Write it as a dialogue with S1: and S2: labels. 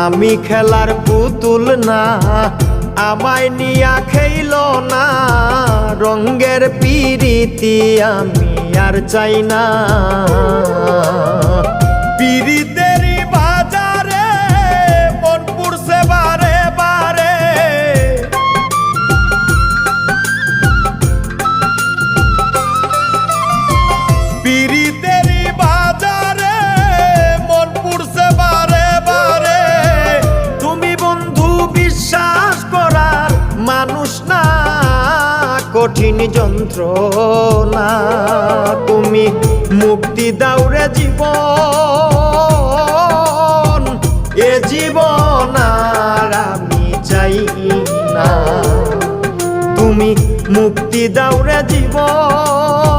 S1: আমি খেলার পুতুল না, আমায় নিয়া খেইল না, রঙ্গের পিরিতি আমি আর চাই না। পিরিতেরই বাজারে মন পুড়ছে বারে বারে, পিরিতেরই বাজারে মন পুড়ছে বারে বারে। তুমি বন্ধু বিশ্বাস করার মানুষ না, কঠিন যন্ত্রণা। তুমি মুক্তি দাও রে জীবন, এ জীবন আর আমি চাই না। তুমি মুক্তি দাও রে জীবন,